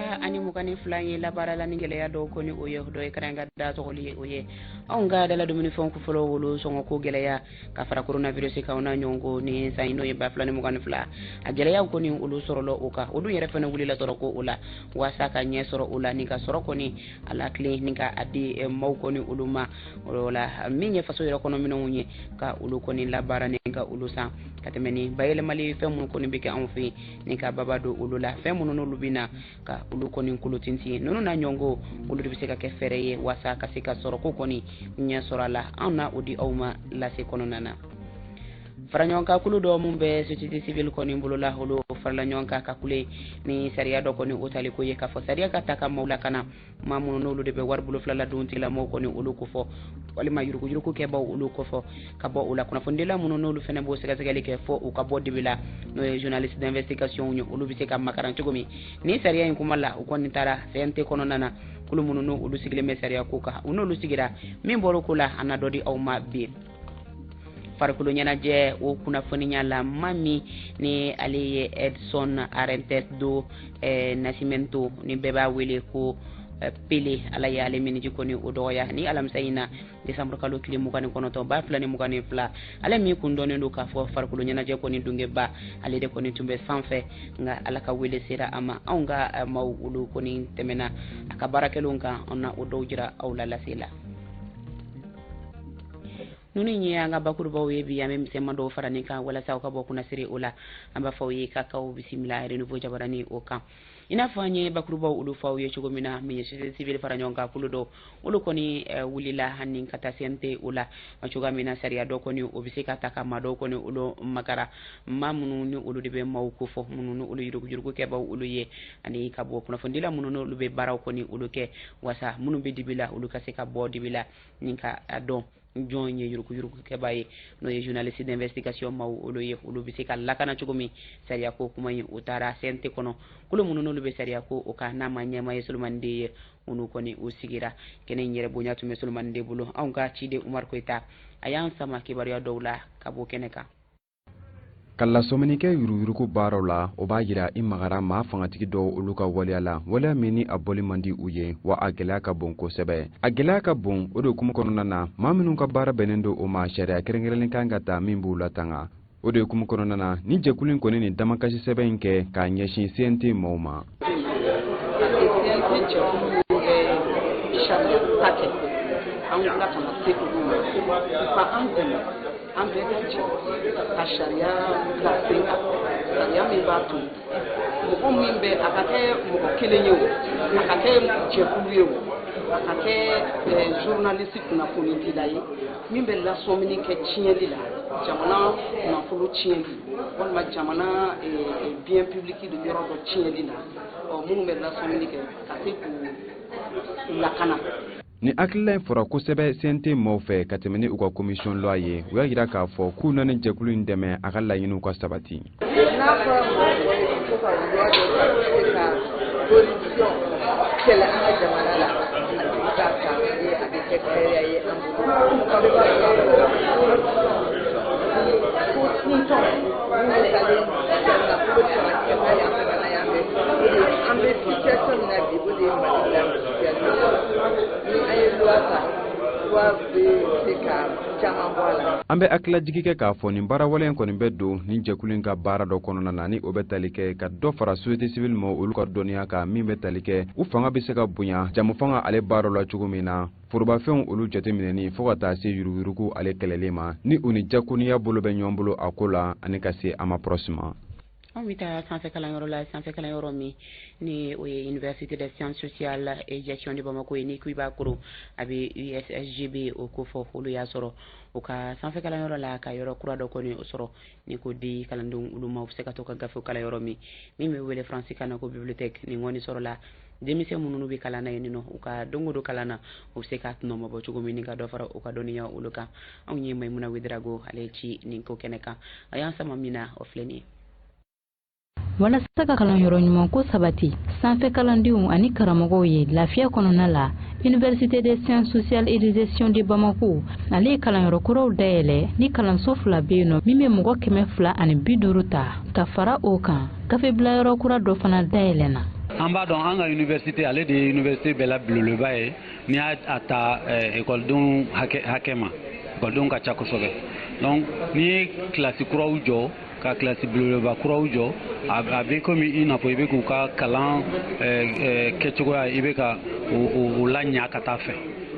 geleya ani mugani flanyi la bara la ni geleya do ko ni oyo do e karanga da to li oye on ga dala dumuni fon ko folo wolo songo ko geleya ka fara coronavirus ka ona nyongo ni sayno e ba flani mugani fla a geleya ko ni ulu sorolo o ka odu yere fana wuli la toro ko ula wasa ka nye soro ula ni ka soro ko ni ala kle ni ka adi maw ko ni uluma wala minye faso yere ko no mino munye ka ulu ko ni la bara ni ka ulu sa katemeni bayele mali femu ko ni beke an fi ni ka babado ulu la femu no lubina ka ulu ko ni kulutinti nono na nyongo ulu bi se ka ke fereye wasa ka se ka soro ko ni nya soro la ana udi awma la se kono nana faranyonka kulu do mumbe société civile ko ni mbulula holo faranyonka ka kule ni sariya do ko ni utali ko ye ka fo sariya ka taka mawla kana mamuno no lude be warbulu flala dunti la mo ko ni ulu ko fo wali ma yuruko ke ba ulu ko fo ka bo ula kuna fondela muno no lu fene bo sega sega ke fo u ka bo dibila no journaliste d'investigation ñu ulu bi se ka makaranti gomi ni sariya en kumalla ko ni tara sente kono nana kulu muno no ulu sigle me sariya ko ka uno lu sigira min boro kula ana dodi aw ma bi farkulo nyana je o kuna foni nyala mami ni aliye Edson Arantes do Nascimento ni beba wele ko pele ala yale mini jikoni odoya ni alam sayina December kalo kili mugani kono to ba plani mugani fla ala mi kundone ndo ka fo farkulo nyana je koni dunge ba ale de koni tumbe sanfe nga ala ka wele sira ama aunga maw ulu koni temena akabarakelunga onna odojira awla la sila nuni nyanga bakuru bawe biya mem sema do farani ka wala saw ka bokuna siri ula amba fawi ka kaw bismillah renouveau jabarani o ka ina fanye bakuru baw ulu fawi chugo mina mi civil faranyonga kuludo ulu koni wulila hanin kata sente ula machuga mina sharia do koni obisika taka mado koni ulu makara mamunu ni ulu dibe mawkufo mununu ulu yurugo ke baw ulu ye ani ka bokuna fondila mununu ulu be baraw koni ulu ke wasa munu be dibila ulu ka se ka bo dibila ninka do jonye yuruku ke baye no ye journaliste d'investigation maw olo ye olo bi se ka lakana chugumi sariya ko kuma yin utara sente kono kulo mununu lo be sariya ko o ka na manya may sulmande unu koni o sigira kenen yere bonyatu me sulmande bulo an ga cide Umar Koita ayan sama kibariya dawla kabo keneka kala sominike yuruko barola o ba yira imagara ma fangatigi do uluka waliala wala mini aboli mandi uye wa agela ka bonko sebe agela ka bon o do kuma kono nana ma minun ka bara benendo o ma sharia kerengerelen kangata mimbu latanga o do kuma kono nana ni jekulin koni ni damakashi sebe nke ka nyeshin sente moma ambegaji asharia plasinga yami batu muko mwimbe akake muko kelenyo akake chekuluyo akake journaliste kuna politi dai mimbe la somini ke chieli la jamana na fulu chieli wala jamana bien public de yoro do chieli la o mumbe la somini ke katiku la kana ni akila fora kusebe sente mofe katemeni uka commission loye wa gira ka fo kuna ne jekulu ndeme akala yinu ko sabati na fo ko ka loi de position kela anga jamana la ka ka ye avec secrétaire ye ambu ka be ambe akla jigike ka foni bara walen ko ni beddo ni jekulin ka bara do kono nani o betalike ka do fara société civile mo ul ko donia ka mi betalike u fanga bi se ka bunya jamu fanga ale baro la chugumina furba fen ulu jate mineni fo ta se yuruku ale kelelema ni uni jakuniya bolo be nyombolo akola ani ka se ama proxima Amita sanfe kala yoro mi ni Université des Sciences Sociales et Gestion de Bamako ni kuiba kuro abi USSGB o ko fo ulu ya soro o ka sanfe kala yoro la ka yoro kura do ko ni soro ni ko di kala ndum ulu ma se ka to ka gafu kala yoro mi me wele français kana ko bibliothèque ni ngoni soro la demise mununu bi kala na yenino o ka dongo do kala na o se ka no mo bo chugo mi ni ka do fara o ka doniya uluka on nyi may muna widrago alechi ni ko keneka ayan sama mina ofleni wala saka kalan yoro nyuma ko sabati sanfe kalandiu ani karamogo ye lafiya konona la Université des Sciences Sociales et de Gestion de Bamako ale kalan yoro koro daele ni kalan sofla beno mime mugo keme fla ani biduruta ka fara o kan kafe bla yoro kura do fana daele na an b'a dɔn an ka université ale de ye université bɛɛ la belebeleba ye n'i y'a ta ekɔlidenw hakɛ ma ekɔlidenw ka ca kosɛbɛ donc n'i ye kilasi kuraw jɔ ka kilasi belebeleba kuraw jɔ a bɛ komi i n'a fɔ i bɛ k'u ka kalan kɛcogoya i bɛ ka o la ɲa ka taa fɛ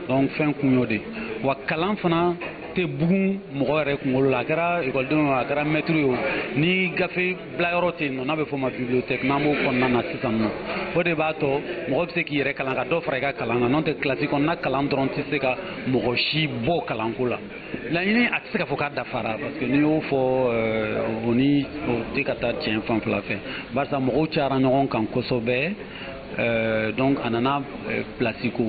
donc fɛn kun y'o de wa kalan fana tɛ bugun mɔgɔ yɛrɛ kunkolo la a kɛra ekɔlidenw a kɛra mɛtiri ye o ni gafe bilayɔrɔ tɛ yen nɔ n'a bɛ fɔ o ma bibliothèque n'an b'o kɔnɔna na sisan nɔ o de b'a to mɔgɔ bɛ se k'i yɛrɛ kalan ka dɔ fara i ka kalan kan n'o tɛ kilasi kɔnɔna kalan dɔrɔn tɛ se ka mɔgɔ si bɔ kalanko la laɲini a tɛ se ka fɔ k'a dafara parce que n'i y'o fɔ o ni o tɛ ka taa tiɲɛ fanfɛla fɛ barisa mɔgɔw cayara ɲɔgɔn kan kosɛbɛ donc a nana place ko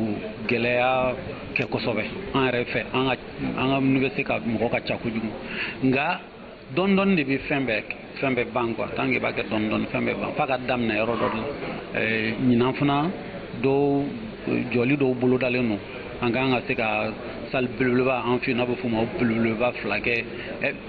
gɛlɛya kɛ kosɛbɛ an yɛrɛ fɛ an ka université ka mɔgɔ ka ca kojugu nka dɔɔni de bɛ fɛn bɛɛ ban quoi tant que i b'a kɛ dɔɔni fɛn bɛɛ ban f'a ka daminɛ yɔrɔ dɔ de la ɲinan fana dɔw jɔli dɔw bolodalen don an kan ka se ka salle belebeleba an fɛ yen n'a bɛ f'o ma belebeleba 2 kɛ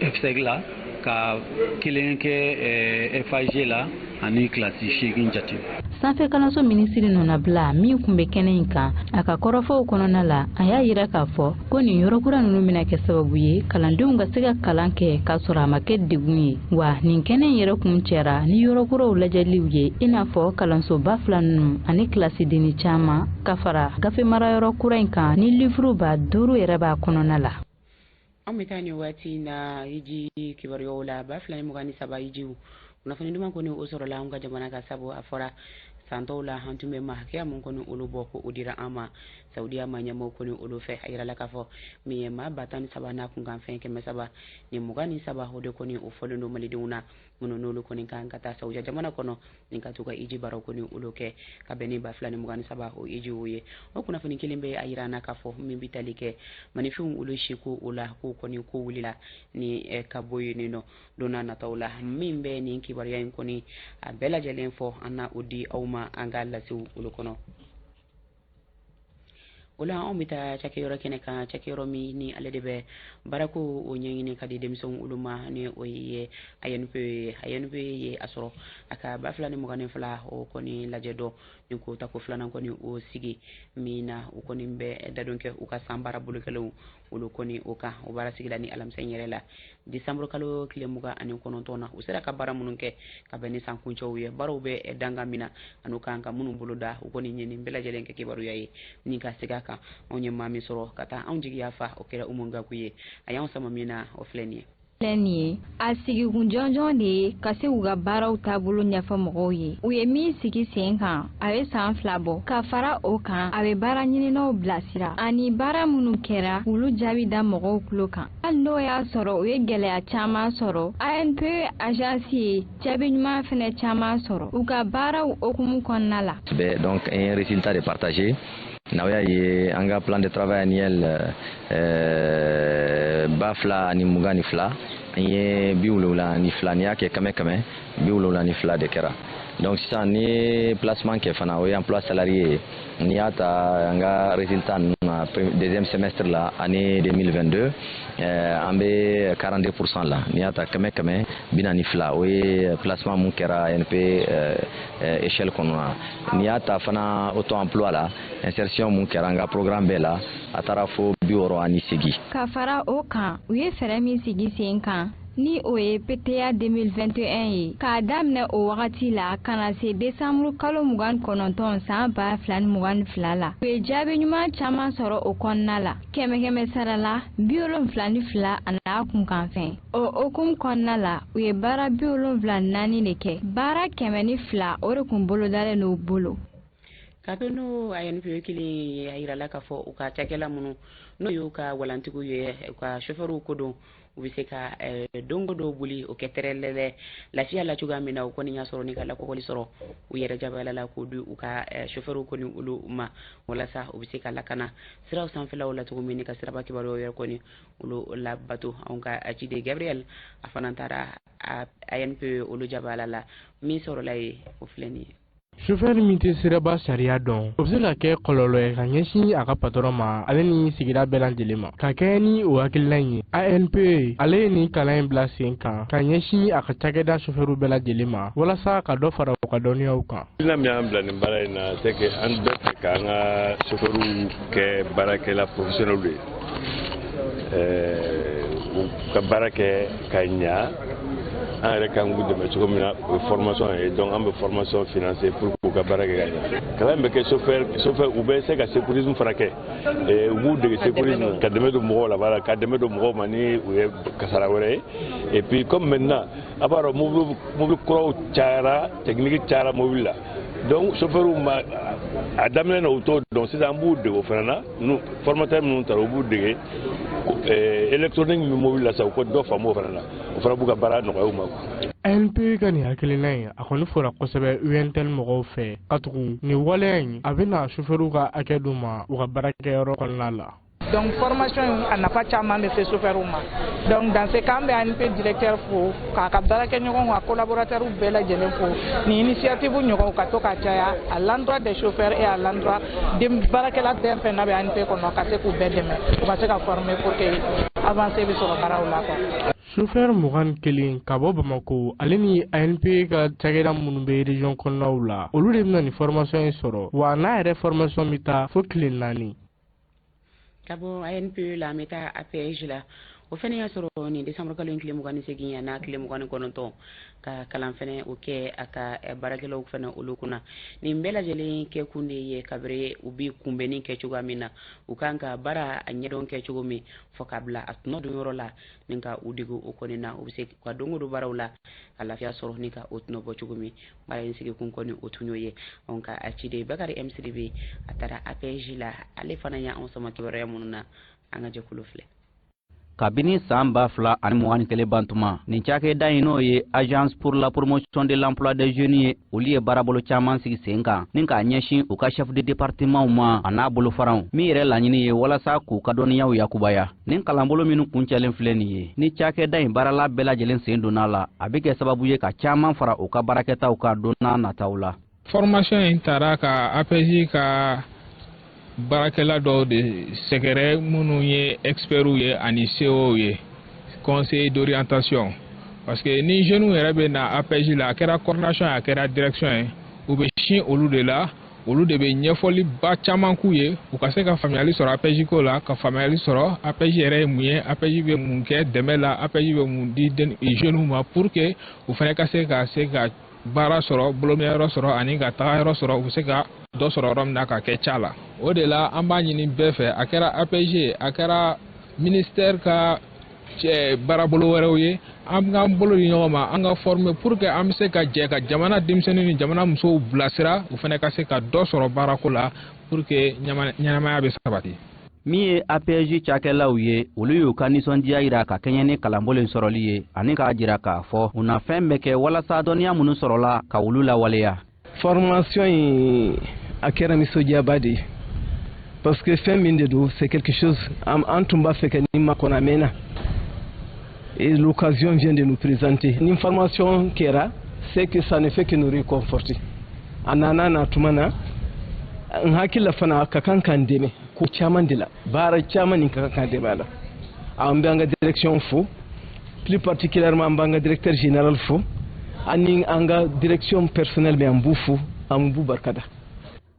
EPSEC la ka 1 kɛ FAG la ani kilasi 8 jate. Sanfɛ kalanso minisiri nɔnabila min kun bɛ kɛnɛ in kan a ka kɔrɔfɔw kɔnɔna la a y'a yira k'a fɔ ko nin yɔrɔkura ninnu bɛna kɛ sababu ye kalandenw ka se ka kalan kɛ k'a sɔrɔ a ma kɛ degun ye wa nin kɛnɛ in yɛrɛ kun cɛra ni yɔrɔkuraw lajɛliw ye i n'a fɔ kalansoba 2 ninnu ani kilasi denni caman ka fara gafe marayɔrɔ kura in kan ni livruba 5 yɛrɛ b'a kɔnɔna la. An bɛ taa nin waati na hiji kibaruyaw la 2023 hijiw kunnafoni duman kɔni o sɔrɔla an ka jamana ka sabu a fɔra san tɔw la an tun bɛ ma hakɛya mun kɔni olu bɔ ko o dira an ma Saudiya ma ɲɛmaaw kɔni olu fɛ a yirala k'a fɔ min ye maa 13 n'a kunkan fɛn 300 ni 23 o de kɔni o fɔlen don malidenw na minnu n'olu kɔni kan ka taa Saudiya jamana kɔnɔ ni ka to ka hiji baaraw kɔni olu kɛ ka bɛn ni 2023 o hijiw ye o kunnafoni kelen bɛ a yira an na k'a fɔ min bɛ tali kɛ manifinw olu si ko o la ko kɔni ko wulila ni ka bɔ yen nɔ don n'a nataw la min bɛ nin kibaruya in kɔni a bɛɛ lajɛlen fɔ an na o di aw ma an ka lasiw olu kɔnɔ. Ola an bɛ taa cakɛyɔrɔ kɛnɛ kan cakɛyɔrɔ min ni ale de bɛ baarako o ɲɛɲini ka di denmisɛnw olu ma ni o ye ANP ye a sɔrɔ a ka 2022 o kɔni lajɛ dɔ ni ko ta ko filanan kɔni o sigi min na o kɔni bɛ dadon kɛ u ka san baara bolokɛlaw olu kɔni o kan o baara sigila ni alamisa yɛrɛ la décembre kalo tile 29 na u sera ka baara minnu kɛ ka bɛn ni san kuncɛw ye baaraw bɛ danga min na anu kan ka minnu bolo da u kɔni ɲini bɛɛ lajɛlen kɛ kibaruya ye ni ka sega kan anw ye maa min sɔrɔ ka taa anw jigiya fa o kɛra Umu Gaku ye a y'anw sama min na o filɛ nin ye. A sigikun jɔnjɔn de ye ka se u ka baaraw taabolo ɲɛfɔ mɔgɔw ye u ye min sigi sen kan a bɛ san 2 bɔ ka fara o kan a bɛ baara ɲininaw bilasira ani baara minnu kɛra olu jaabi da mɔgɔw tulo kan hali n'o y'a sɔrɔ u ye gɛlɛya caman sɔrɔ ANP agence ye jaabi ɲuman fɛnɛ caman sɔrɔ u ka baaraw okumu kɔnɔna la. Donc un résultat de partager Nawya ye anga plan de travail annuel bafla ani mugani fla ye biwulula ni fla ni yake kame biwulula ni fla de kera donc ça ni placement ke fana o emploi salarié ni ata anga résultat na deuxième semestre la année 2022 ambe 42% la ni ata kame bina ni fla o placement mun kera NP échelle konona ni ata fana auto emploi la insertion mun kera anga programme bela atara fo biworo ani sigi ka fara o kan u ye fɛrɛ min sigi sen kan ni o ye PTA 2021 ye k'a daminɛ o wagati la kana se décembre kalo 29 san 2022 la u ye jaabi ɲuman caman sɔrɔ o kɔnɔna la kɛmɛ sara la 72 a n'a kunkan fɛn o hukumu kɔnɔna la u ye baara 74 de kɛ baara 102 o de kun bolodalen n'o bolo. Ka to n'o ANP kelen a yirala k'a fɔ u ka cakɛla minnu n'o y'u ka walantigiw ye u ka chauffeurw ko don u bɛ se ka dongo dɔw boli o kɛ tɛrɛlɛlɛ lafiya la cogoya min na u kɔni y'a sɔrɔ ni ka lakɔkɔli sɔrɔ u yɛrɛ jabayala la k'o di u ka chauffeurw kɔni olu ma walasa u bɛ se ka lakana siraw sanfɛlaw la cogo min ni ka siraba kibaruyaw yɛrɛ kɔni olu labato anw ka Cide Gabriel a fana taara ANP olu jabayala la min sɔrɔla ye o filɛ nin ye. chauffeur min tɛ siraba sariya dɔn o bɛ se ka kɛ kɔlɔlɔ ye ka ɲɛsin a ka patɔrɔn ma ale ni sigida bɛɛ lajɛlen ma ka kɛ ni o hakilina ye ANP ale ye nin kalan in bila sen kan ka ɲɛsin a ka cakɛda chauffeur bɛɛ lajɛlen ma walasa ka dɔ fara u ka dɔnniyaw kan. Hakilina min y'an bila nin baara in na c'est que an bɛ fɛ k'an ka chauffeur kɛ baarakɛla professionnel ye u ka baara kɛ ka ɲa. An yɛrɛ kan k'u dɛmɛ cogo min na o ye formation ye donc an bɛ formation financer pour k'u ka baara kɛ ka ɲɛ kalan bɛ kɛ chauffeur u bɛ se ka sécurisme fana kɛ u b'u dege sécurisme ka dɛmɛ don mɔgɔw la voilà ka dɛmɛ don mɔgɔw ma ni u ye kasara wɛrɛ ye et puis comme maintenant a b'a dɔn mobili kuraw cayara technique cayara mobili la donc chauffeur ma a daminɛ na u t'o dɔn sisan an b'u dege o fana na nu formateur minnu taara u b'u dege électronique min mobile la sa u ko dɔ faamu o fana na o fana b'u ka baara nɔgɔya u ma. ANP ka nin hakilina in a kɔni fɔra kosɛbɛ UNTL mɔgɔw fɛ ka tugu nin waleya in a bɛna chauffeur ka hakɛ d'u ma u ka baarakɛyɔrɔ kɔnɔna la. Donc formation a nafa caman bɛ se chauffeur ma donc dans ce cas an bɛ ANP directeur fo k'a ka baarakɛɲɔgɔnw a collaborateur bɛɛ lajɛlen fo ni initiative ɲɔgɔnw ka to ka caya à l'endroit des chauffeurs et à l'endroit des baarakɛla bɛɛ fɛn na bɛ ANP kɔnɔ ka se k'u bɛɛ dɛmɛ u ka se ka former pour que avancer bɛ sɔrɔ baaraw la quoi. Chauffeur mugan kelen ka bɔ Bamako ale ni ANP ka cakɛda minnu bɛ région kɔnɔnaw la olu de bɛna nin formation in sɔrɔ wa n'a yɛrɛ formation bɛ taa fo tile 4. Kabo ANP la meta APJ la o fɛnɛ y'a sɔrɔ ni décembre kalo in tile 28 n'a tile 29 ka kalan fɛnɛ o kɛ a ka baarakɛlaw fɛnɛ olu kunna nin bɛɛ lajɛlen kɛ kun de ye kabere u bi kunbɛnni kɛ cogoya min na u kan ka baara a ɲɛdɔn kɛ cogo min fɔ ka bila a tɔnɔ don yɔrɔ la ni ka u dege o kɔni na u bɛ se ka don o don baaraw la ka lafiya sɔrɔ ni ka o tɔnɔ bɔ cogo min baara in sigi kun kɔni o tun y'o ye ka a ciden Bakari MCDB a taara APJ la ale fana y'anw sama kibaruya minnu na an ka jɛkulu filɛ. Kabini san 2021 bantuma nin cakɛda in n'o ye agence pour la promotion de l'emploi des jeunes ye olu ye baarabolo caman sigi sen kan ni k'a ɲɛsin u ka chef de département ma a n'a bolofaranw min yɛrɛ laɲini ye walasa k'u ka dɔnniyaw yakubaya nin kalanbolo minnu kuncɛlen filɛ nin ye ni cakɛda in baarala bɛɛ lajɛlen sen donna la a bɛ kɛ sababu ye ka caman fara u ka baarakɛtaw ka don n'a nataw la. Formation in taara ka APJ ka barakɛla dɔw de sɛgɛrɛ minnu ye experts ye ani CO ye conseil d'orientation parce que ni jeunes yɛrɛ bɛ na APJ la a kɛra coordination a kɛra direction ye u bɛ sin olu de la olu de bɛ ɲɛfɔli ba caman k'u ye u ka se ka faamuyali sɔrɔ APJ ko la ka faamuyali sɔrɔ APJ yɛrɛ ye mun ye APJ bɛ mun kɛ dɛmɛ la APJ bɛ mun di jeunes ma pour que u fana ka se ka baara sɔrɔ bolominɛyɔrɔ sɔrɔ ani ka taga yɔrɔ sɔrɔ u bɛ se ka dɔ sɔrɔ yɔrɔ min na ka kɛ ca la o de la an b'a ɲini bɛɛ fɛ a kɛra APJ a kɛra ministère ka baarabolo wɛrɛw ye an k'an bolo di ɲɔgɔn ma an ka former pour que an bɛ se ka jɛ ka jamana denmisɛnnin ni jamana musow bilasira u fana ka se ka dɔ sɔrɔ baarako la pour que ɲɛnamaya bɛ sabati. Min ye APJ cakɛlaw ye olu y'u ka nisɔndiya yira ka kɛɲɛ ni kalanbolo in sɔrɔli ye ani k'a jira k'a fɔ u na fɛn bɛɛ kɛ walasa dɔnniya minnu sɔrɔla ka olu lawaleya. Formation in a kɛra nisɔndiyaba de ye parce que fɛn min de don c'est quelque chose an tun b'a fɛ ka nin makɔnɔ a mɛnna et l'occasion vient de nous présenter ni formation kɛra c'est que ça ne fait que nous réconforter a nana na tuma na n hakila fana ka kan k'an dɛmɛ ko caman de la baara caman nin ka kan k'an dɛmɛ a la an bɛ an ka direction fo plus particulièrement an b'an ka directeur général fo ani an ka direction personnelle bɛ an b'u fo an b'u barikada.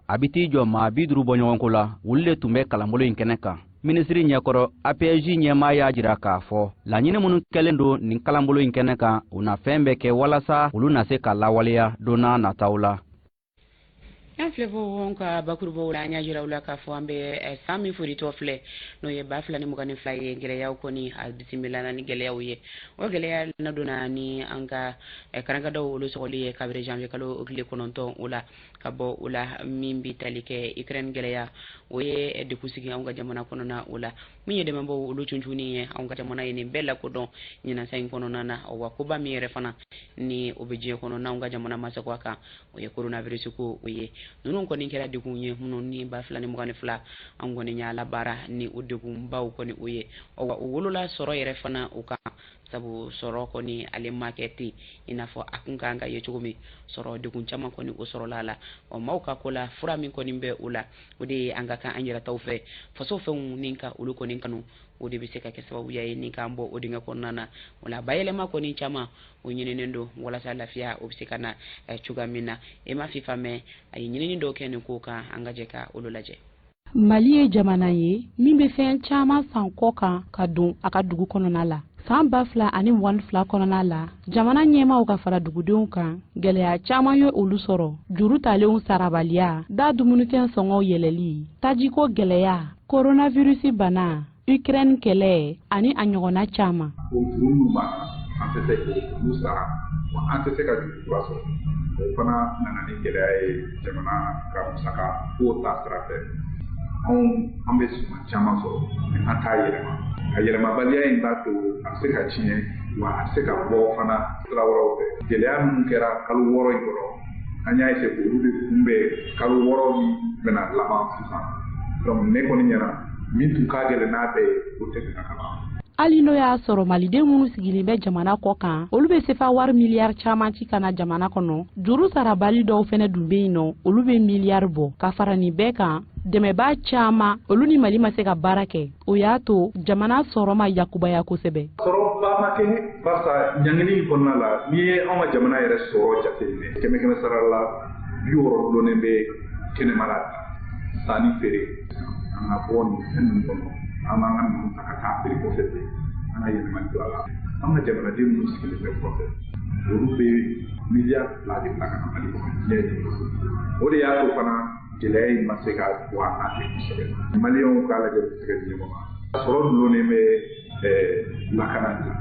A bɛ t'i jɔ maa 50 bɔ ɲɔgɔn ko la olu de tun bɛ kalanbolo in kɛnɛ kan minisiri ɲɛkɔrɔ APJ ɲɛmaa y'a jira k'a fɔ laɲini minnu kɛlen don nin kalanbolo in kɛnɛ kan u na fɛn bɛɛ kɛ walasa olu na se ka lawaleya don n'a nataw la. an filɛ fɔ ka bakurubaw la an y'a jira u la k'a fɔ an bɛ san min foritɔ filɛ n'o ye 2022 ye gɛlɛyaw kɔni a bisimila ni gɛlɛyaw ye o gɛlɛya na donna ni an ka karankadaw olu sɔgɔli ye kabiri janvier kalo tile 9 o la ka bɔ o la min bi tali kɛ Ukraine gɛlɛya o ye deku sigi an ka jamana kɔnɔna o la min ye dɛmɛbaw olu cuncuni ye an ka jamana ye nin bɛɛ lakodɔn ɲinasa in kɔnɔna na wa koba min yɛrɛ fana ni o bɛ diɲɛ kɔnɔ n'an ka jamana masako a kan o ye coronavirus ko o ye ninnu kɔni kɛra degun ye minnu ni 2022 an kɔni y'a labaara ni o degun baw kɔni o ye wa o wolola sɔrɔ yɛrɛ fana o kan sabu soro koni ale marketi ina fo akunga nga ye chugumi soro de kun chama koni o soro lala o mauka kola fura min koni be ula odi anga ka anjira tawfe faso fe ninka ulu koni kanu odi biseka ke sababu ya ninka mbo odi nga konana wala bayele ma koni chama o nyine nendo wala sa lafiya o biseka na chugamina e ma fifa me ay nyine ndo ken ko ka anga je ka ululaje Mali ye jamana ye min be fɛn caman san kɔ kan ka don a ka dugu kɔnɔna la san 2022 kɔnɔna la jamana ɲɛmaw ka fara dugudenw kan gɛlɛya caman ye olu sɔrɔ juru talenw sarabaliya da dumunifɛn sɔngɔw yɛlɛli tajiko gɛlɛya coronavirus bana Ukraine kɛlɛ ani a ɲɔgɔnna caman an tɛ se k'olu sara wa an tɛ se ka juru sɔrɔ o fana nana ni gɛlɛya ye jamana ka musaka ko ta sira fɛ an bɛ suma caman sɔrɔ an t'a yɛlɛma a yɛlɛmabaliya in b'a to a bɛ se ka tiɲɛ wa a bɛ se ka bɔ fana sira wɛrɛw fɛ gɛlɛya minnu kɛra kalo 6 in kɔnɔ an y'a ese k'olu de kunbɛn kalo 6 min bɛna laban sisan donc ne kɔni ɲɛna min tun ka gɛlɛn n'a bɛɛ ye o tɛ bɛna ka ban. Hali n'o y'a sɔrɔ maliden minnu sigilen bɛ jamana kɔ kan olu bɛ sefa wari miliyari caman ci kana jamana kɔnɔ juru sarabali dɔw fɛnɛ dun bɛ yen nɔ olu bɛ miliyari bɔ ka fara nin bɛɛ kan dɛmɛba caman olu ni Mali ma se ka baara kɛ o y'a to jamana sɔrɔ ma yakubaya kosɛbɛ. Sɔrɔba ma kɛ barisa ɲangini in kɔnɔna la n'i ye anw ka jamana yɛrɛ sɔrɔ jateminɛ kɛmɛ sara la 60 dulonnen bɛ kɛnɛma la sanni feere an ka bɔ nin fɛn ninnu kɔnɔ an b'an ka ninnu ta ka taa feere kɔfɛ ten an ka yɛlɛma don a la an ka jamanaden minnu sigilen bɛ kɔfɛ olu bɛ miliyari 2 de bila ka na Mali kɔnɔ o de y'a to fana gɛlɛya in ma se ka bɔ a n'a fɛ kosɛbɛ maliyɛnw k'a lajɛ u tɛ se ka di ɲɔgɔn ma sɔrɔ dulonnen bɛ lakana de la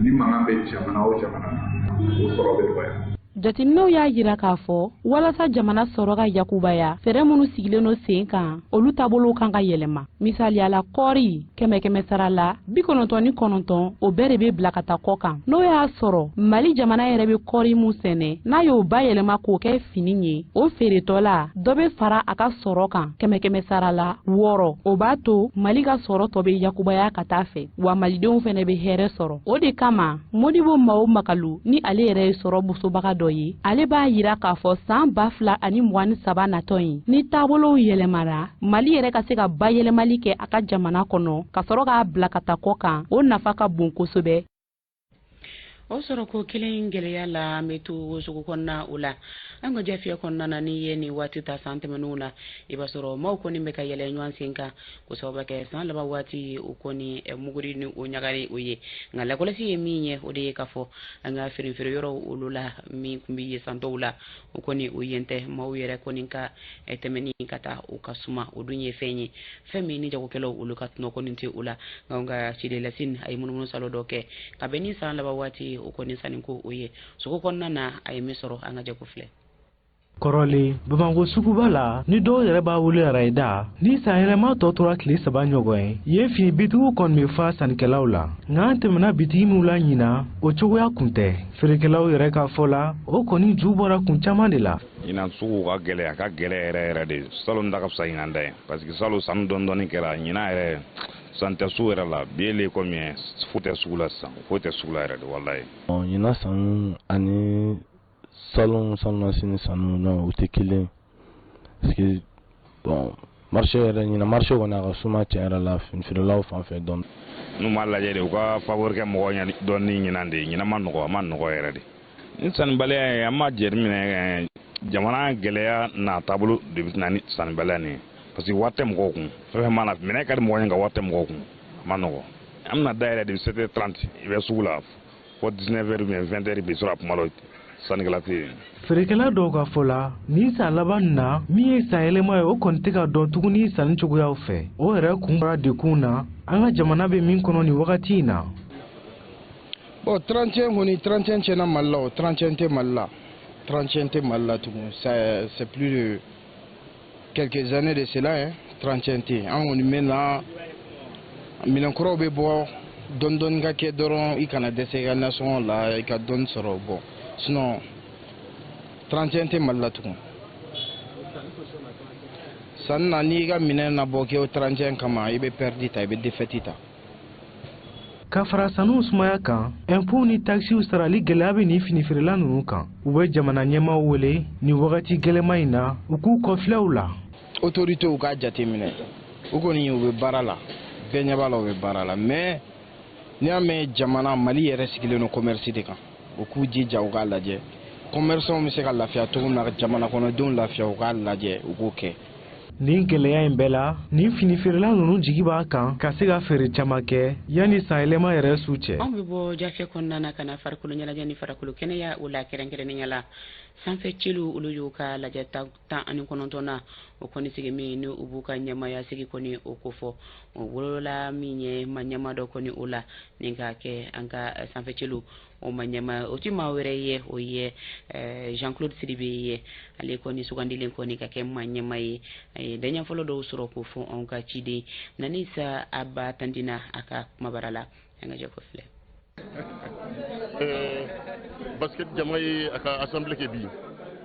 ni mankan bɛ jamana o jamana o sɔrɔ bɛ dɔgɔya. Jateminɛw y'a jira k'a fɔ walasa jamana sɔrɔ ka yakubaya fɛɛrɛ minnu sigilen no sen kan olu taabolow kan ka yɛlɛma misaliyala kɔɔri 100 sara la 99 o bɛɛ de bɛ bila ka taa kɔ kan n'o y'a sɔrɔ Mali jamana yɛrɛ bɛ kɔɔri mun sɛnɛ n'a y'o bayɛlɛma k'o kɛ fini ye o feeretɔ la dɔ bɛ fara a ka sɔrɔ kan 100 sara la 6 o b'a to Mali ka sɔrɔ tɔ bɛ yakubaya ka taa fɛ wa malidenw fɛnɛ bɛ hɛrɛ sɔrɔ o de kama Modibo Mao Makalu ni ale yɛrɛ ye sɔrɔ busobaga dɔ ye ale b'a yira k'a fɔ san 2023 natɔ in ni taabolow yɛlɛmara Mali yɛrɛ ka se ka bayɛlɛmali kɛ a ka jamana kɔnɔ ka sɔrɔ k'a bila ka taa kɔ kan o nafa ka bon kosɛbɛ. o sɔrɔ ko kelen gɛlɛya la an bɛ to sugu kɔnɔna o la an ka jafiya kɔnɔna na ni ye nin waati ta san tɛmɛnenw na i b'a sɔrɔ maaw kɔni bɛ ka yɛlɛ ɲɔgɔn sen kan ko sababu kɛ san laban waati o kɔni muguri ni o ɲagari o ye nka lakɔlɔsi ye min ye o de ye k'a fɔ an ka feere yɔrɔ olu la min tun bɛ ye san dɔw la o kɔni o yen tɛ maaw yɛrɛ kɔni ka tɛmɛni ka taa o ka suma o dun ye fɛn ye fɛn min ni jagokɛlaw olu ka tɔnɔ kɔni tɛ o la nka ka Sidi Lassine a ye munumunu salo dɔ kɛ ka bɛn ni san laban waati o kɔni sanni ko o ye sugu kɔnɔna na a ye min sɔrɔ an ka jago filɛ. Kɔrɔlen Bamakɔ suguba la ni dɔw yɛrɛ b'a wele Arayida ni sanyɛlɛma tɔ tora tile 3 ɲɔgɔn ye yen fini bitigiw kɔni bɛ fa sannikɛlaw la nka an tɛmɛna bitigi minnu la ɲina o cogoya kun tɛ feerekɛlaw yɛrɛ ka fɔ la o kɔni ju bɔra kun caman de la. ɲinan sugu ka gɛlɛ a ka gɛlɛ yɛrɛ de salon da ka fisa ɲinan da ye parce que salon sanu dɔɔni kɛra ɲinan yɛrɛ san tɛ sugu yɛrɛ la bi le komi fu tɛ sugu la sisan foyi tɛ sugu la yɛrɛ de walayi. ɲinan sanu ani salon sanu sini sanu non o tɛ kelen parce que bon marché yɛrɛ ɲinan marché kɔni a ka suma tiɲɛ yɛrɛ la feerelaw fan fɛ dɔn. n'u m'a lajɛ de u ka favori kɛ mɔgɔ ɲɛ dɔn ni ɲinan de ye ɲinan ma nɔgɔ a ma nɔgɔ yɛrɛ de ni sannibaliya ye an ma jateminɛ jamana gɛlɛya n'a taabolo de bɛ na ni sannibaliya nin ye parce que wari tɛ mɔgɔw kun fɛn fɛn mana minɛ ka di mɔgɔ ɲɛ ka wari tɛ mɔgɔw kun a ma nɔgɔ an bɛna dayɛlɛ de 7h30 i bɛ sugu la fo 19h ou 20h bɛ sɔrɔ a kuma la sannikɛla tɛ yen. feerekɛla dɔw ka fɔ la ni san laban na min ye san yɛlɛma ye o kɔni tɛ ka dɔn tuguni sanni cogoyaw fɛ o yɛrɛ kun bɔra dekun na an ka jamana bɛ min kɔnɔ nin wagati in na. bon 31 kɔni 31 tiɲɛna Mali la o 31 tɛ Mali la 31 tɛ Mali la tugun c'est plus de quelques années de cela hein 31 tɛ an kɔni mɛnna minɛnkuraw bɛ bɔ dɔɔni ka kɛ dɔrɔn i kana dɛsɛ i ka nasɔngɔ la i ka dɔɔni sɔrɔ bon sinon 31 tɛ Mali la tugun sanni na n'i ka minɛn nabɔ kɛ o 31 kama i bɛ perdre ta i bɛ défaite ta. ka fara sanu sumaya kan impôt ni taxiw sarali gɛlɛya bɛ ni finifeerela ninnu kan u bɛ jamana ɲɛmaaw wele ni wagati gɛlɛma in na u k'u kɔfilɛw la autorités ka jateminɛ u kɔni u bɛ baara la bɛɛ ɲɛ b'a la u bɛ baara la mais n'i y'a mɛn jamana Mali yɛrɛ sigilen don commerce de kan u k'u jija u k'a lajɛ commerçants bɛ se ka lafiya cogo min na jamana kɔnɔdenw lafiya u k'a lajɛ u k'o kɛ. nin gɛlɛya in bɛɛ la nin finifeerela ninnu jigi b'a kan ka se ka feere caman kɛ yanni san yɛlɛma yɛrɛ su cɛ. anw bɛ bɔ jafe kɔnɔna na ka na farikolo ɲɛnajɛ ni farikolo kɛnɛya o la kɛrɛnkɛrɛnnenya la sanfɛ celu olu y'u ka lajɛ 19 na o kɔni sigi min ni u b'u ka ɲɛmaya sigi kɔni o ko fɔ o wolola min ye ma ɲɛma dɔ kɔni o la nin ka kɛ an ka sanfɛ celu o ma ɲɛma o ti maa wɛrɛ ye o ye Jean-Claude Sidibe ye ale kɔni sugandilen kɔni ka kɛ ma ɲɛma ye daɲɛ fɔlɔ dɔw sɔrɔ k'o fɔ anw ka ciden Nanisa Aba Tandina a ka kumabara la an ka jɛ ko filɛ. Basket jama ye a ka assemblée kɛ bi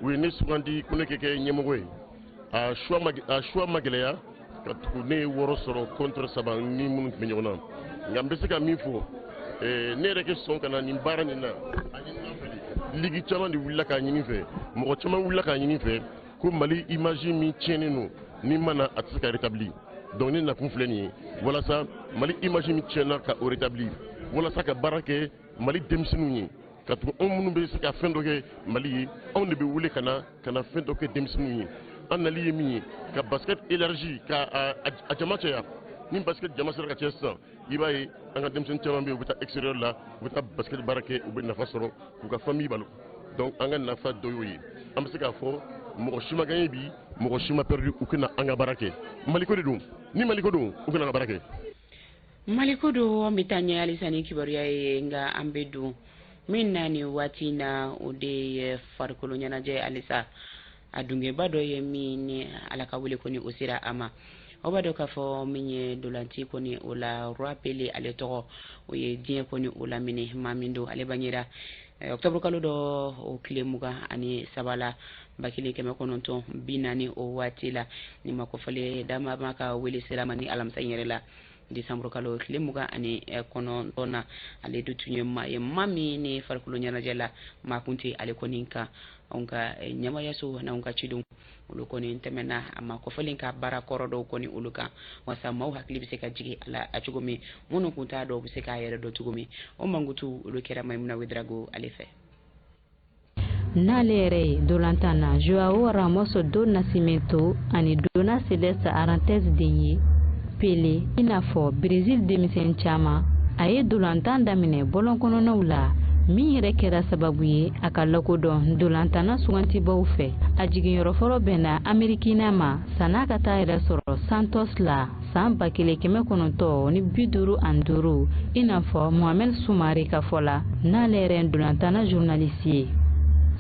u ye ne sugandi ko ne kɛ ɲɛmɔgɔ ye a choix ma gɛlɛya ka tugu ne ye 6 sɔrɔ contre 7 ni minnu tun bɛ ɲɔgɔn na nka n bɛ se ka min fɔ ne yɛrɛ kɛ sɔn ka na nin baara nin na a ɲini fɛ ligi caman de wulila k'a ɲini fɛ mɔgɔ caman wulila k'a ɲini fɛ ko Mali image min tiɲɛnen don ni mana a tɛ se ka rétablir donc ne nakun filɛ nin ye walasa Mali image min tiɲɛna ka o rétablir walasa ka baara kɛ Mali denmisɛnninw ye ka tugu anw minnu bɛ se ka fɛn dɔ kɛ Mali ye anw de bɛ wuli ka na fɛn dɔ kɛ denmisɛnninw ye an nali ye min ye ka basket élargi ka a jama caya ni basket jama sera ka caya sisan i b'a ye an ka denmisɛnnin caman bɛ yen u bɛ taa extérieur la u bɛ taa basket baara kɛ u bɛ nafa sɔrɔ k'u ka famille balo donc an ka nafa dɔ y'o ye an bɛ se k'a fɔ mɔgɔ si ma gagné bi mɔgɔ si ma perdu u kana an ka baara kɛ Maliko de don ni Maliko don u kana an ka baara kɛ. Maliko don an bɛ taa ɲɛ halisa ni kibaruya ye nka an bɛ don min na ni waati na o de ye farikolo ɲɛnajɛ halisa a dungeba dɔ ye min ni ala ka wele kɔni o sera a ma o b'a dɔn k'a fɔ min ye dolanci kɔni o la Roi Pelé ale tɔgɔ o ye diɲɛ kɔni o lamini maa min don ale bangera octobre kalo dɔ o tile 23 la 1940 o waati la ni ma kɔfɔle dama ma ka wele sera ma ni alamisa yɛrɛ la décembre kalo tile 29 na ale de tun ye maa min ni farikolo ɲɛnajɛ la maa kun tɛ ale kɔni kan anw ka ɲɛmayaso n'anw ka cidenw olu kɔni tɛmɛna a ma kɔfɔlen ka baara kɔrɔ dɔw kɔni olu kan wasa maaw hakili bɛ se ka jigin a la a cogo min minnu kun t'a dɔw bɛ se k'a yɛrɛ dɔn cogo min o mankutu olu kɛra Maimuna Wedrago ale fɛ. n'ale yɛrɛ ye dolantan na Joao Ramos do Nascimento ani Dona Celeste Arantes den ye Pelé i n'a fɔ Brésil denmisɛn caman a ye dolantan daminɛ bɔlɔn kɔnɔnaw la min yɛrɛ kɛra sababu ye a ka lakodɔn dolantanna sugantibaw fɛ a jiginyɔrɔ fɔlɔ bɛnna Amerikina ma san'a ka taa yɛrɛ sɔrɔ Santos la san 1955 i n'a fɔ Mohamed Soumare ka fɔ la n'ale yɛrɛ ye dolantanna journaliste ye.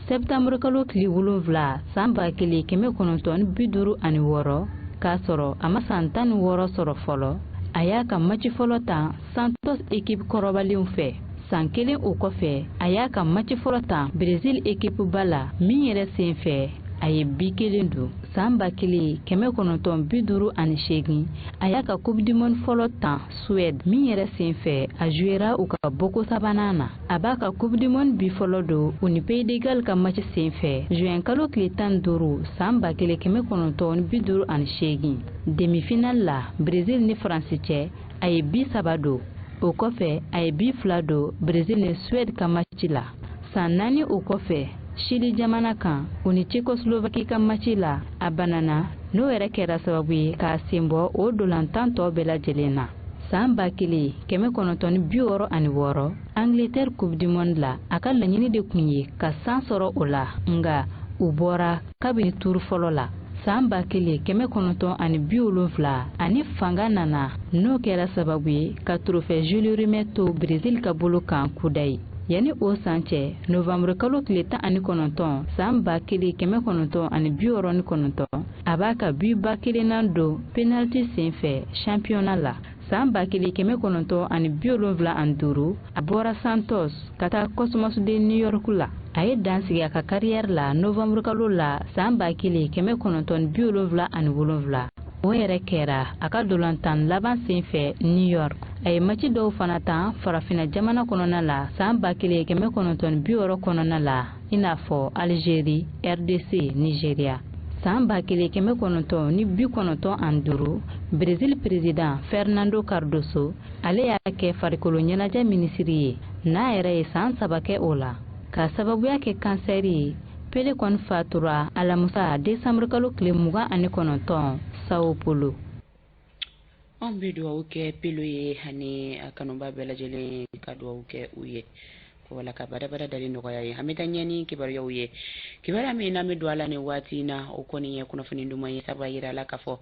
Septembre kalo tile 7 san 1956 k'a sɔrɔ a ma san 16 sɔrɔ fɔlɔ a y'a ka match fɔlɔ ta Santos équipe kɔrɔbalenw fɛ san kelen o kɔfɛ a y'a ka match fɔlɔ ta Brésil équipe ba la min yɛrɛ sen fɛ a ye bi kelen don san 1958 a y'a ka coupe du monde fɔlɔ ta Suède min yɛrɛ sen fɛ a jouera u ka boko sabanan na a b'a ka coupe du monde bi fɔlɔ don u ni Pays de Galles ka match sen fɛ juin kalo tile 15 san 1958 demi-finale la Brésil ni France cɛ a ye bi 3 don o kɔfɛ a ye bi 2 don Brésil ni Suède ka match la san 4 o kɔfɛ Chili jamana kan u ni Tchécoslovaquie ka match la a banana n'o yɛrɛ kɛra sababu ye k'a sen bɔ o dolantan tɔ bɛɛ lajɛlen na san 1966 Angleterre coupe du monde la a ka laɲini de tun ye ka san sɔrɔ o la nga u bɔra kabini tour fɔlɔ la san 1970 ani fanga nana n'o kɛra sababu ye ka trophée Jules Rimet to Brésil ka bolo kan kudayi yani o san cɛ novembre kalo tile 19 san 1969 a b'a ka but ba kelennan don penalty sen fɛ championnat la san 1975 a bɔra Santos ka taa Cosmos de New York la a ye dansigi a ka carrière la novembre kalo la san 1977 o yɛrɛ kɛra a ka dolantan laban sen fɛ New York a ye maci dɔw fana ta farafina jamana kɔnɔna la san 1960 kɔnɔna la i n'a fɔ Algérie, RDC, Nigeria. san 1995 Brésil président Fernando Cardoso ale y'a kɛ farikolo ɲɛnajɛ minisiri ye n'a yɛrɛ ye san 3 kɛ o la ka sababuya kɛ kansɛri ye. Pele kɔni fatura alamusa décembre kalo tile 29 Sao Paulo. An bɛ dugawu kɛ Pelo ye ani a kanuba bɛɛ lajɛlen ka dugawu kɛ u ye ko wala ka barabara dali nɔgɔya ye. An bɛ taa ɲɛ ni kibaruyaw ye. Kibaruya min n'an bɛ don a la nin waati in na o kɔni ye kunnafoni duman ye saba yira la k'a fɔ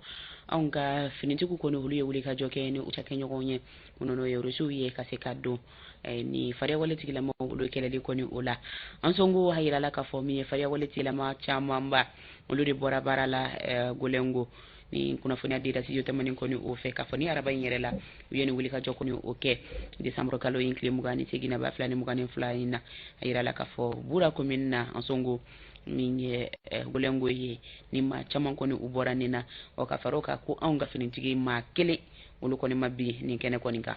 anw ka finitigiw kɔni olu ye wuli ka jɔ kɛ ni u ta kɛɲɔgɔn ye minnu n'o ye rusiw ye ka se ka don ni fariya wale tigilama olu kɛlɛli kɔni o la. An sɔngo a yira la k'a fɔ min ye fariya wale tigilama camanba olu de bɔra baara la Golengo ni kunnafoniya dira studio tamani kɔni o fɛ k'a fɔ ni araba in yɛrɛ la u ye ni wuli ka jɔ kɔni o kɛ décembre kalo in tile 28 na ba 2022 in na a yira la k'a fɔ Bura commune na an sɔngo min ye Golengo ye ni ma caman kɔni u bɔra nin na o ka faro ka ko anw ka finitigi ma kelen olu kɔni ma bi nin kɛnɛ kɔni kan.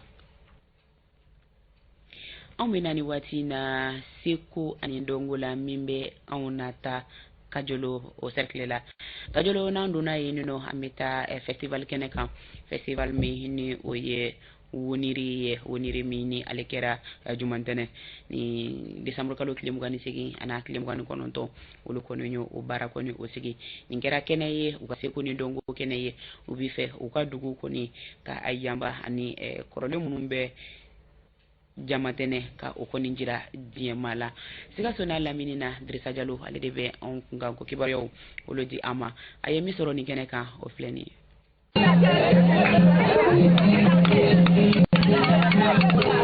Anw bɛ na ni waati na Seko ani Dongo la min bɛ anw nata Kajolo o cercle la. Kajolo n'an donna yen nɔ an bɛ taa festival kɛnɛ kan festival min ni o ye woniri min ni ale kɛra jumantɛnɛ ni décembre kalo tile 28 ana tile 29 olu kɔni y'o o baara kɔni o sigi nin kɛra kɛnɛ ye u ka Seko ni Dongo kɛnɛ ye u bɛ fɛ u ka dugu kɔni ka ayamba ani kɔrɔlen minnu bɛ jamatɛnɛ ka o kɔni jira diɲɛma la. Sikaso n'a lamini na Drissa Diallo ale de bɛ anw kunkan ko kibaruyaw olu di an ma a ye min sɔrɔ nin kɛnɛ kan o filɛ nin ye.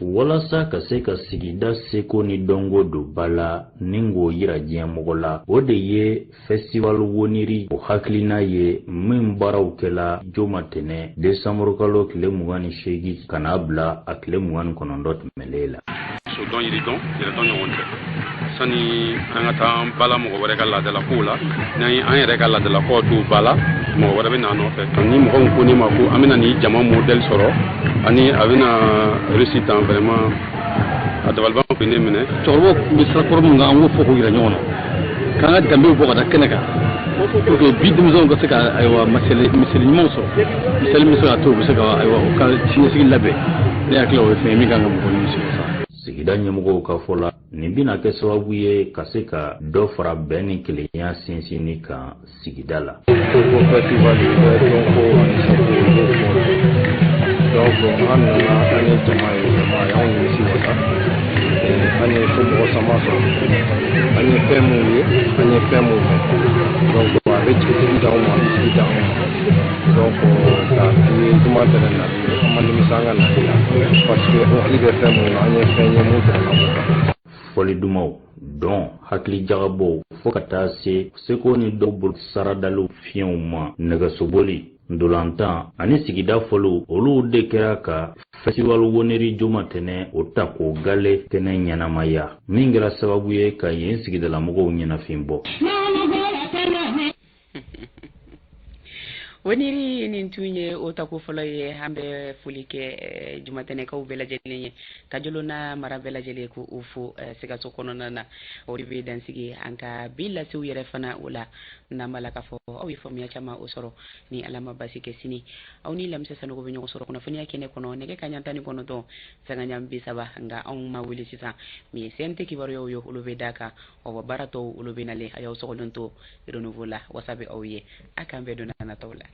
Walasa ka se ka sigida Seko ni Dongo do bala ningo yira diɲɛmɔgɔ la o de ye festival woniri o hakilina ye min baaraw kɛla jomatɛnɛ décembre kalo tile 28 kana bila a tile 29 tɛmɛlen la. So dɔn yiridɔn ɲɔgɔn tɛ sani an ka taa bala mɔgɔ wɛrɛ ka laadala kow la n'an ye an yɛrɛ ka laadala kow to bala mɔgɔ wɛrɛ bɛ na nɔfɛ ni mɔgɔw ko ne ma ko an bɛna ni jama modèle sɔrɔ ani a bɛna réussite en vraiment a dabaliban kun ne minɛ cɛkɔrɔbaw bɛ sirakɔrɔ min kan an k'o fɔ k'o yira ɲɔgɔn na k'an ka danbew bɔ ka da kɛnɛ kan pour que bi denmisɛnw ka se ka ayiwa misali ɲumanw sɔrɔ misali min bɛ se k'a to u bɛ se ka ayiwa u ka siniɲɛsigi labɛn ne hakili la o ye fɛn ye min kan ka mɔgɔ nimisi wasa. Sigida ɲɛmɔgɔw ka fɔ la nin bɛna kɛ sababu ye ka se ka dɔ fara bɛn ni kelenya sinsinni kan sigida la. Donc an nana an ye jama ye anw nimisi wasa an ye fo mɔgɔ sama sɔrɔ an ye fɛn minnu ye an ye fɛn minnu mɛn donc a bɛ jigin d'anw ma sigi d'anw ma donc k'a f'i ye jumatɛnɛ nali an ma nimisa an ka nali la parce que an hakili bɛ fɛn minnu na an ye fɛn ye mun tɛmɛ ka bɔ kan. Fɔli dumaw dɔn hakili jagabɔw fo ka taa se Seko ni Dongo saradaliw fiɲɛw ma nɛgɛsoboli ndolantan ani sigida fɔlɔw olu de kɛra ka festival woniri jomatɛnɛ o ta k'o gale kɛnɛ ɲɛnamaya min kɛra sababu ye ka yen sigidalamɔgɔw ɲɛnafin bɔ. Woniri nin tun ye o tako fɔlɔ ye an bɛ foli kɛ jumatɛnɛkaw bɛɛ lajɛlen ye Kajolo n'a mara bɛɛ lajɛlen ko u fo Sikaso kɔnɔna na o de bɛ dansigi an ka bi lasew yɛrɛ fana o la n'an b'a la k'a fɔ aw ye faamuya caman o sɔrɔ ni Ala ma basi kɛ sini aw ni Lamisa Sanogo bɛ ɲɔgɔn sɔrɔ kunnafoniya kɛnɛ kɔnɔ nɛgɛ kanɲɛ 19 fɛn kanɲɛ 30 nka anw ma wele sisan min ye CNT kibaruyaw ye olu bɛ d'a kan baara tɔw olu bɛ nalen a y'aw sɔgɔlen to renouveau la wasa bɛ aw ye a k'an bɛɛ don nataw la.